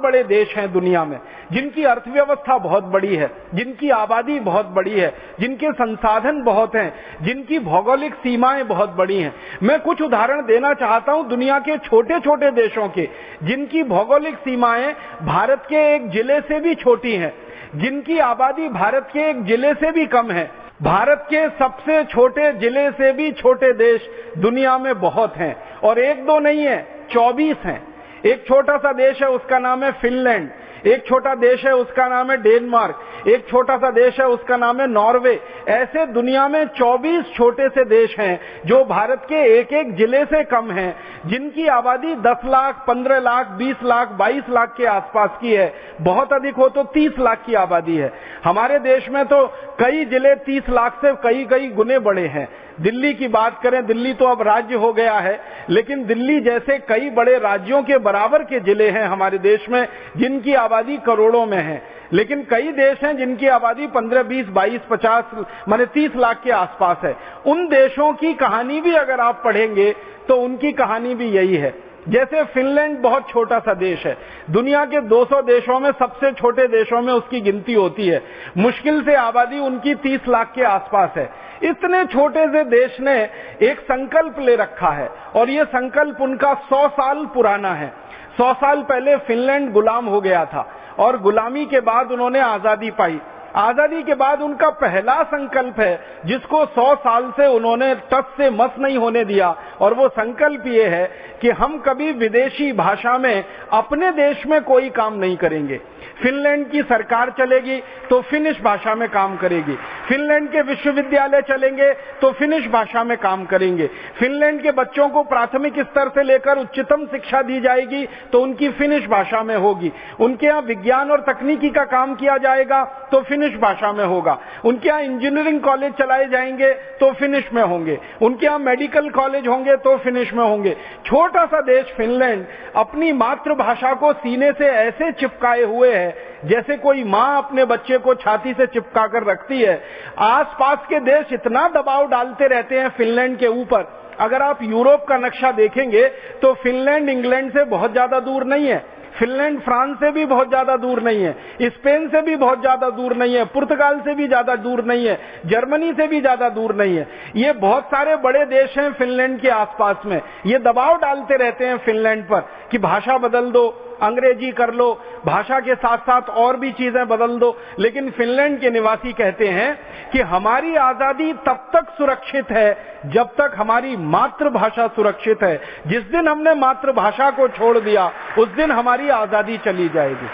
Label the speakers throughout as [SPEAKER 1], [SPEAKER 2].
[SPEAKER 1] बड़े देश हैं दुनिया में, जिनकी अर्थव्यवस्था बहुत बड़ी है, जिनकी आबादी बहुत बड़ी है, जिनके संसाधन बहुत हैं, जिनकी भौगोलिक सीमाएं बहुत बड़ी हैं। मैं कुछ उदाहरण देना चाहता हूं दुनिया के छोटे छोटे देशों के, जिनकी भौगोलिक सीमाएं भारत के एक जिले से भी छोटी हैं, जिनकी आबादी भारत के एक जिले से भी कम है। भारत के सबसे छोटे जिले से भी छोटे देश दुनिया में बहुत हैं, और एक दो नहीं है, 24 हैं। एक छोटा सा देश है, उसका नाम है फिनलैंड। एक छोटा देश है, उसका नाम है डेनमार्क। एक छोटा सा देश है, उसका नाम है नॉर्वे। ऐसे दुनिया में 24 छोटे से देश हैं जो भारत के एक एक जिले से कम हैं, जिनकी आबादी 10 लाख, 15 लाख, 20 लाख, 22 लाख के आसपास की है। बहुत अधिक हो तो 30 लाख की आबादी है। हमारे देश में तो कई जिले 30 लाख से कई गुने बड़े हैं। दिल्ली की बात करें, दिल्ली तो अब राज्य हो गया है, लेकिन दिल्ली जैसे कई बड़े राज्यों के बराबर के जिले हैं हमारे देश में, जिनकी आबादी करोड़ों में है। लेकिन कई देश हैं जिनकी आबादी 15, 20, 22, 50 माने 30 लाख के आसपास है। उन देशों की कहानी भी अगर आप पढ़ेंगे तो उनकी कहानी भी यही है। जैसे फिनलैंड बहुत छोटा सा देश है, दुनिया के 200 देशों में सबसे छोटे देशों में उसकी गिनती होती है। मुश्किल से आबादी उनकी 30 लाख के आसपास है। इतने छोटे से देश ने एक संकल्प ले रखा है, और ये संकल्प उनका 100 साल पुराना है। 100 साल पहले फिनलैंड गुलाम हो गया था, और गुलामी के बाद उन्होंने आजादी पाई। आजादी के बाद उनका पहला संकल्प है, जिसको 100 साल से उन्होंने टस से मस नहीं होने दिया, और वो संकल्प ये है कि हम कभी विदेशी भाषा में अपने देश में कोई काम नहीं करेंगे। फिनलैंड की सरकार चलेगी तो फिनिश भाषा में काम करेगी। फिनलैंड के विश्वविद्यालय चलेंगे तो फिनिश भाषा में काम करेंगे। फिनलैंड के बच्चों को प्राथमिक स्तर से लेकर उच्चतम शिक्षा दी जाएगी तो उनकी फिनिश भाषा में होगी। उनके यहाँ विज्ञान और तकनीकी का काम किया जाएगा तो फिनिश भाषा में होगा। उनके यहाँ इंजीनियरिंग कॉलेज चलाए जाएंगे तो फिनिश में होंगे। उनके यहाँ मेडिकल कॉलेज होंगे तो फिनिश में होंगे। छोटा सा देश फिनलैंड अपनी मातृभाषा को सीने से ऐसे चिपकाए हुए है जैसे कोई माँ अपने बच्चे को छाती से चिपका कर रखती है। आसपास के देश इतना दबाव डालते रहते हैं फिनलैंड के ऊपर। अगर आप यूरोप का नक्शा देखेंगे तो फिनलैंड इंग्लैंड से बहुत ज्यादा दूर नहीं है, फिनलैंड फ्रांस से भी बहुत ज्यादा दूर नहीं है, स्पेन से भी बहुत ज्यादा दूर नहीं है, पुर्तगाल से भी ज्यादा दूर नहीं है, जर्मनी से भी ज्यादा दूर नहीं है। ये बहुत सारे बड़े देश हैं फिनलैंड के आसपास में। ये दबाव डालते रहते हैं फिनलैंड पर कि भाषा बदल दो, अंग्रेजी कर लो, भाषा के साथ साथ और भी चीजें बदल दो। लेकिन फिनलैंड के निवासी कहते हैं कि हमारी आजादी तब तक सुरक्षित है जब तक हमारी मातृभाषा सुरक्षित है। जिस दिन हमने मातृभाषा को छोड़ दिया उस दिन हमारी आजादी चली जाएगी।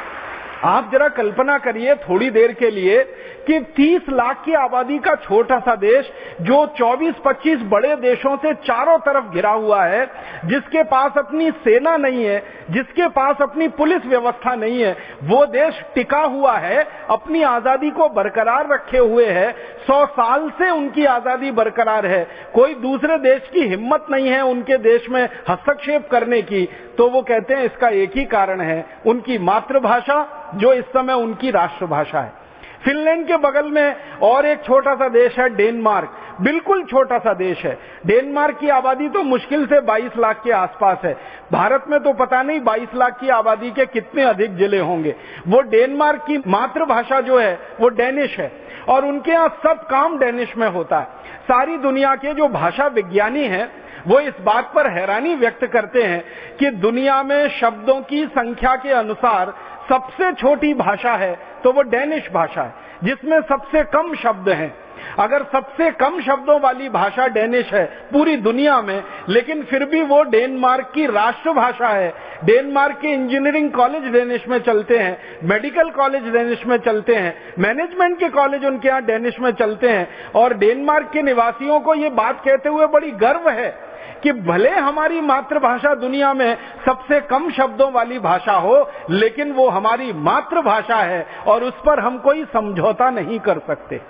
[SPEAKER 1] आप जरा कल्पना करिए थोड़ी देर के लिए कि 30 लाख की आबादी का छोटा सा देश जो 24-25 बड़े देशों से चारों तरफ घिरा हुआ है, जिसके पास अपनी सेना नहीं है, जिसके पास अपनी पुलिस व्यवस्था नहीं है, वो देश टिका हुआ है, अपनी आजादी को बरकरार रखे हुए है। 100 साल से उनकी आजादी बरकरार है। कोई दूसरे देश की हिम्मत नहीं है उनके देश में हस्तक्षेप करने की। तो वो कहते हैं इसका एक ही कारण है, उनकी मातृभाषा जो इस समय उनकी राष्ट्रभाषा है। फिनलैंड के बगल में और एक छोटा सा देश है डेनमार्क, बिल्कुल छोटा सा देश है। डेनमार्क की आबादी तो मुश्किल से 22 लाख के आसपास है। भारत में तो पता नहीं 22 लाख की आबादी के कितने अधिक जिले होंगे। वो डेनमार्क की मातृभाषा जो है वो डेनिश है, और उनके यहाँ सब काम डेनिश में होता है। सारी दुनिया के जो भाषा विज्ञानी हैं वो इस बात पर हैरानी व्यक्त करते हैं कि दुनिया में शब्दों की संख्या के अनुसार सबसे छोटी भाषा है तो वो डेनिश भाषा है, जिसमें सबसे कम शब्द हैं। अगर सबसे कम शब्दों वाली भाषा डेनिश है पूरी दुनिया में, लेकिन फिर भी वो डेनमार्क की राष्ट्रभाषा है। डेनमार्क के इंजीनियरिंग कॉलेज डेनिश में चलते हैं, मेडिकल कॉलेज डेनिश में चलते हैं, मैनेजमेंट के कॉलेज उनके यहाँ डेनिश में चलते हैं। और डेनमार्क के निवासियों को ये बात कहते हुए बड़ी गर्व है कि भले हमारी मातृभाषा दुनिया में सबसे कम शब्दों वाली भाषा हो, लेकिन वो हमारी मातृभाषा है और उस पर हम कोई समझौता नहीं कर सकते।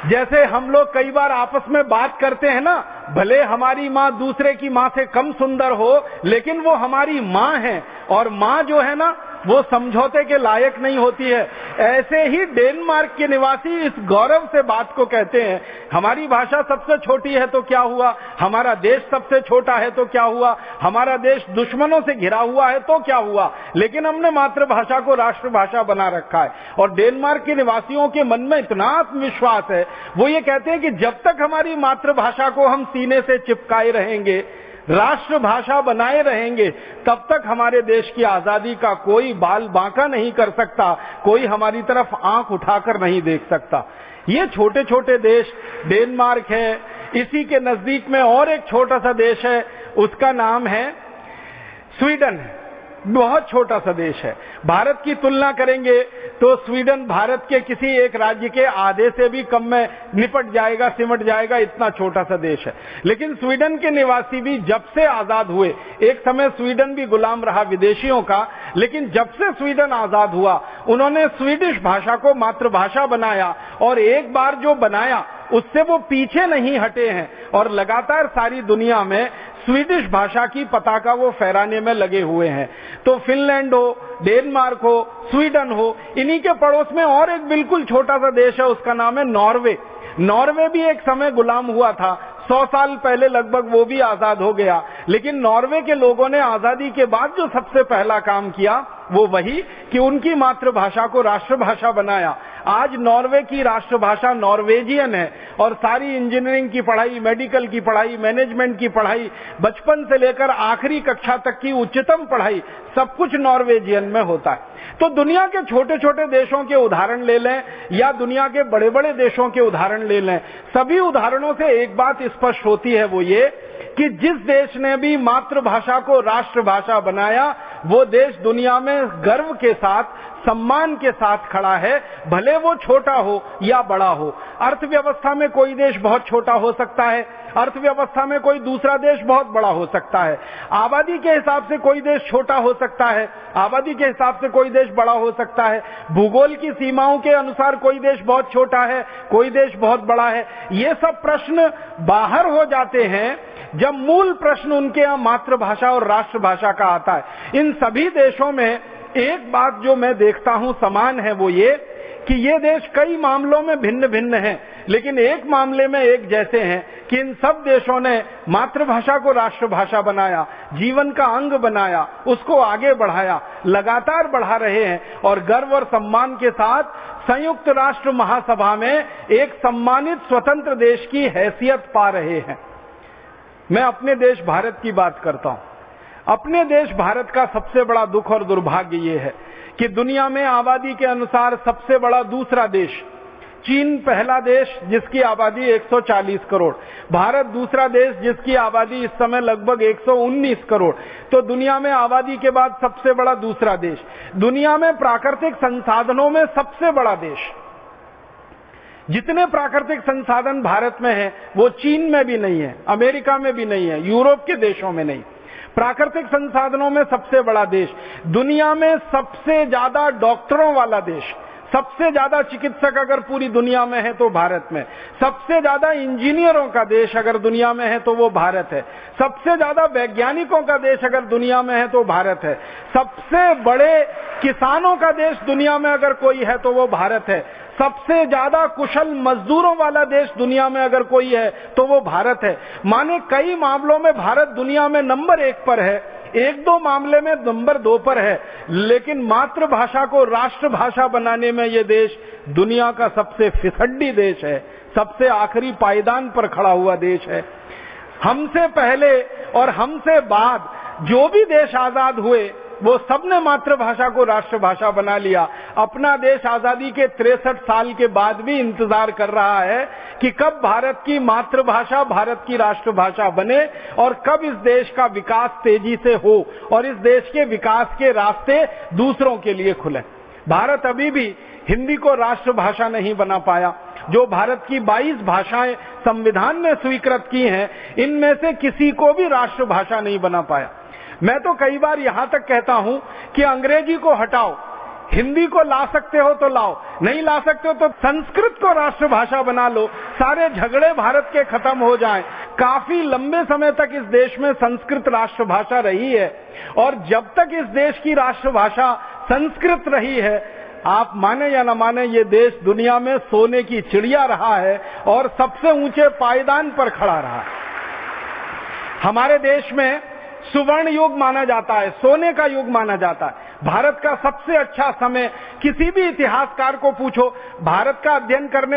[SPEAKER 1] जैसे हम लोग कई बार आपस में बात करते हैं ना, भले हमारी माँ दूसरे की माँ से कम सुंदर हो, लेकिन वो हमारी माँ है, और माँ जो है ना वो समझौते के लायक नहीं होती है। ऐसे ही डेनमार्क के निवासी इस गौरव से बात को कहते हैं, हमारी भाषा सबसे छोटी है तो क्या हुआ, हमारा देश सबसे छोटा है तो क्या हुआ, हमारा देश दुश्मनों से घिरा हुआ है तो क्या हुआ, लेकिन हमने मातृभाषा को राष्ट्रभाषा बना रखा है। और डेनमार्क के निवासियों के मन में इतना आत्मविश्वास है, वो ये कहते हैं कि जब तक हमारी मातृभाषा को हम सीने से चिपकाए रहेंगे, राष्ट्रभाषा बनाए रहेंगे, तब तक हमारे देश की आजादी का कोई बाल बांका नहीं कर सकता, कोई हमारी तरफ आंख उठाकर नहीं देख सकता। ये छोटे छोटे देश, डेनमार्क है, इसी के नजदीक में और एक छोटा सा देश है, उसका नाम है स्वीडन है। बहुत छोटा सा देश है। भारत की तुलना करेंगे तो स्वीडन भारत के किसी एक राज्य के आधे से भी कम में निपट जाएगा, सिमट जाएगा, इतना छोटा सा देश है। लेकिन स्वीडन के निवासी भी जब से आजाद हुए, एक समय स्वीडन भी गुलाम रहा विदेशियों का, लेकिन जब से स्वीडन आजाद हुआ, उन्होंने स्वीडिश भाषा को मातृभाषा बनाया, और एक बार जो बनाया उससे वो पीछे नहीं हटे हैं, और लगातार सारी दुनिया में स्वीडिश भाषा की पताका वो फहराने में लगे हुए हैं। तो फिनलैंड हो, डेनमार्क हो, स्वीडन हो, इन्हीं के पड़ोस में और एक बिल्कुल छोटा सा देश है, उसका नाम है नॉर्वे। नॉर्वे भी एक समय गुलाम हुआ था, 100 साल पहले लगभग वो भी आजाद हो गया। लेकिन नॉर्वे के लोगों ने आजादी के बाद जो सबसे पहला काम किया वो वही कि उनकी मातृभाषा को राष्ट्रभाषा बनाया। आज नॉर्वे की राष्ट्रभाषा नॉर्वेजियन है, और सारी इंजीनियरिंग की पढ़ाई, मेडिकल की पढ़ाई, मैनेजमेंट की पढ़ाई, बचपन से लेकर आखिरी कक्षा तक की उच्चतम पढ़ाई, सब कुछ नॉर्वेजियन में होता है। तो दुनिया के छोटे छोटे देशों के उदाहरण ले लें या दुनिया के बड़े बड़े देशों के उदाहरण ले लें, सभी उदाहरणों से एक बात स्पष्ट होती है, वो ये कि जिस देश ने भी मातृभाषा को राष्ट्रभाषा बनाया, वो देश दुनिया में गर्व के साथ, सम्मान के साथ खड़ा है, भले वो छोटा हो या बड़ा हो। अर्थव्यवस्था में कोई देश बहुत छोटा हो सकता है, अर्थव्यवस्था में कोई दूसरा देश बहुत बड़ा हो सकता है, आबादी के हिसाब से कोई देश छोटा हो सकता है, आबादी के हिसाब से कोई देश बड़ा हो सकता है, भूगोल की सीमाओं के अनुसार कोई देश बहुत छोटा है, कोई देश बहुत बड़ा है। ये सब प्रश्न बाहर हो जाते हैं जब मूल प्रश्न उनके यहाँ मातृभाषा और राष्ट्रभाषा का आता है। इन सभी देशों में एक बात जो मैं देखता हूं समान है, वो ये कि ये देश कई मामलों में भिन्न भिन्न हैं, लेकिन एक मामले में एक जैसे हैं कि इन सब देशों ने मातृभाषा को राष्ट्रभाषा बनाया, जीवन का अंग बनाया, उसको आगे बढ़ाया, लगातार बढ़ा रहे हैं, और गर्व और सम्मान के साथ संयुक्त राष्ट्र महासभा में एक सम्मानित स्वतंत्र देश की हैसियत पा रहे हैं। मैं अपने देश भारत की बात करता हूं। अपने देश भारत का सबसे बड़ा दुख और दुर्भाग्य ये है कि दुनिया में आबादी के अनुसार सबसे बड़ा दूसरा देश, चीन पहला देश जिसकी आबादी 140 करोड़, भारत दूसरा देश जिसकी आबादी इस समय लगभग 119 करोड़। तो दुनिया में आबादी के बाद सबसे बड़ा दूसरा देश, दुनिया में प्राकृतिक संसाधनों में सबसे बड़ा देश। जितने प्राकृतिक संसाधन भारत में हैं, वो चीन में भी नहीं है, अमेरिका में भी नहीं है, यूरोप के देशों में नहीं। प्राकृतिक संसाधनों में सबसे बड़ा देश, दुनिया में सबसे ज्यादा डॉक्टरों वाला देश, सबसे ज्यादा चिकित्सक अगर पूरी दुनिया में है तो भारत में, सबसे ज्यादा इंजीनियरों का देश अगर दुनिया में है तो वो भारत है, सबसे ज्यादा वैज्ञानिकों का देश अगर दुनिया में है तो भारत है, सबसे बड़े किसानों का देश दुनिया में अगर कोई है तो वो भारत है, सबसे ज्यादा कुशल मजदूरों वाला देश दुनिया में अगर कोई है तो वो भारत है। माने कई मामलों में भारत दुनिया में नंबर 1 पर है, एक दो मामले में नंबर 2 पर है, लेकिन मातृभाषा को राष्ट्रभाषा बनाने में ये देश दुनिया का सबसे फिसड्डी देश है, सबसे आखिरी पायदान पर खड़ा हुआ देश है। हमसे पहले और हमसे बाद जो भी देश आजाद हुए वो सबने मातृभाषा को राष्ट्रभाषा बना लिया। अपना देश आजादी के 63 साल के बाद भी इंतजार कर रहा है कि कब भारत की मातृभाषा भारत की राष्ट्रभाषा बने और कब इस देश का विकास तेजी से हो और इस देश के विकास के रास्ते दूसरों के लिए खुले। भारत अभी भी हिंदी को राष्ट्रभाषा नहीं बना पाया। जो भारत की 22 भाषाएं संविधान ने स्वीकृत की हैं, इनमें से किसी को भी राष्ट्रभाषा नहीं बना पाया। मैं तो कई बार यहां तक कहता हूं कि अंग्रेजी को हटाओ, हिंदी को ला सकते हो तो लाओ, नहीं ला सकते हो तो संस्कृत को राष्ट्रभाषा बना लो, सारे झगड़े भारत के खत्म हो जाएं। काफी लंबे समय तक इस देश में संस्कृत राष्ट्रभाषा रही है और जब तक इस देश की राष्ट्रभाषा संस्कृत रही है। आप माने या न माने, ये देश दुनिया में सोने की चिड़िया रहा है और सबसे ऊंचे पायदान पर खड़ा रहा है। हमारे देश में सुवर्ण युग माना जाता है, सोने का युग माना जाता है। भारत का सबसे अच्छा समय, किसी भी इतिहासकार को पूछो, भारत का अध्ययन करने